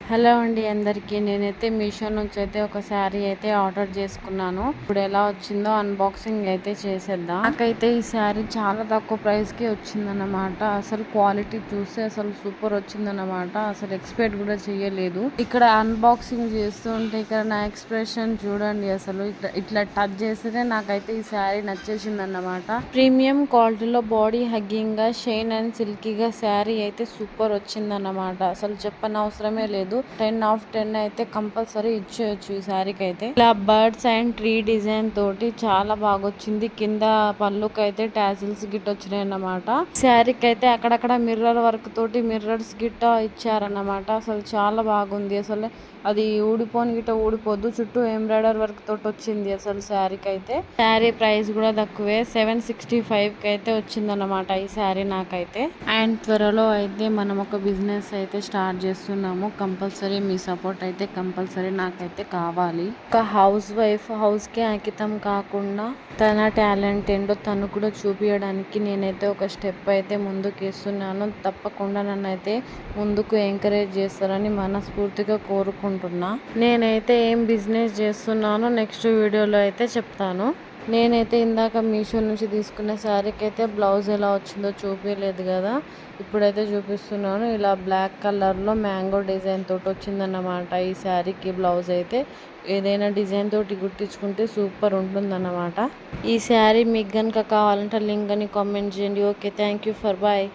Hello అండి అందరికీ. నేనైతే మీషో నుంచి అయితే ఒక శారీ అయితే ఆర్డర్ చేసుకున్నాను. ఇప్పుడు ఎలా వచ్చిందో అన్బాక్సింగ్ అయితే చేసేద్దాం. నాకైతే ఈ శారీ చాలా తక్కువ ప్రైస్ కి వచ్చిందన్నమాట. అసలు క్వాలిటీ చూస్తే అసలు సూపర్ వచ్చిందన్నమాట. అసలు ఎక్స్పెక్ట్ కూడా చేయలేదు. ఇక్కడ అన్బాక్సింగ్ చేస్తుంటే ఇక్కడ నా ఎక్స్ప్రెషన్ చూడండి. అసలు ఇట్లా టచ్ చేస్తేనే నాకైతే ఈ శారీ నచ్చేసింది అన్నమాట. ప్రీమియం క్వాలిటీలో బాడీ హగ్గింగ్ గా షైన్ అండ్ సిల్కీగా శారీ అయితే సూపర్ వచ్చిందన్నమాట. అసలు చెప్పనవసరమే లేదు. 10/10 అయితే కంపల్సరీ ఇచ్చేయచ్చు ఈ శారీకి అయితే. ఇలా బర్డ్స్ అండ్ ట్రీ డిజైన్ తోటి చాలా బాగా వచ్చింది. కింద పళ్ళుకి అయితే టాజిల్స్ గిట్ వచ్చినాయి అన్నమాట. శారీకి అయితే అక్కడక్కడ మిర్రర్ వర్క్ తోటి మిర్రర్స్ గిట్ట ఇచ్చారన్నమాట. అసలు చాలా బాగుంది. అసలు అది ఊడిపోని గిట్ట ఊడిపోద్దు. చుట్టూ ఎంబ్రాయిడర్ వర్క్ తోటి వచ్చింది అసలు శారీకి అయితే. శారీ ప్రైస్ కూడా తక్కువే, 765 కి అయితే వచ్చిందన్నమాట ఈ శారీ నాకైతే. అండ్ త్వరలో అయితే మనం ఒక బిజినెస్ అయితే స్టార్ట్ చేస్తున్నాము. కంపల్సరీ మీ సపోర్ట్ అయితే కంపల్సరీ నాకైతే కావాలి. ఒక హౌస్ వైఫ్ హౌస్ కి అంకితం కాకుండా తన టాలెంట్ ఏంటో తను కూడా చూపించడానికి నేనైతే ఒక స్టెప్ అయితే ముందుకు వేస్తున్నాను. తప్పకుండా నన్ను అయితే ముందుకు ఎంకరేజ్ చేస్తారని మనస్ఫూర్తిగా కోరుకుంటున్నా. నేనైతే ఏం బిజినెస్ చేస్తున్నానో నెక్స్ట్ వీడియోలో అయితే చెప్తాను. నేనైతే ఇందాక మీషో నుంచి తీసుకున్న శారీకి అయితే బ్లౌజ్ ఎలా వచ్చిందో చూపించలేదు కదా, ఇప్పుడైతే చూపిస్తున్నాను. ఇలా బ్లాక్ కలర్లో మ్యాంగో డిజైన్ తోటి వచ్చిందన్నమాట ఈ శారీకి బ్లౌజ్ అయితే. ఏదైనా డిజైన్ తోటి గుట్టించుకుంటే సూపర్ ఉంటుందన్నమాట. ఈ శారీ మీకు కనుక కావాలంటే లింక్ అని కామెంట్ చేయండి. Okay, thank you for bye.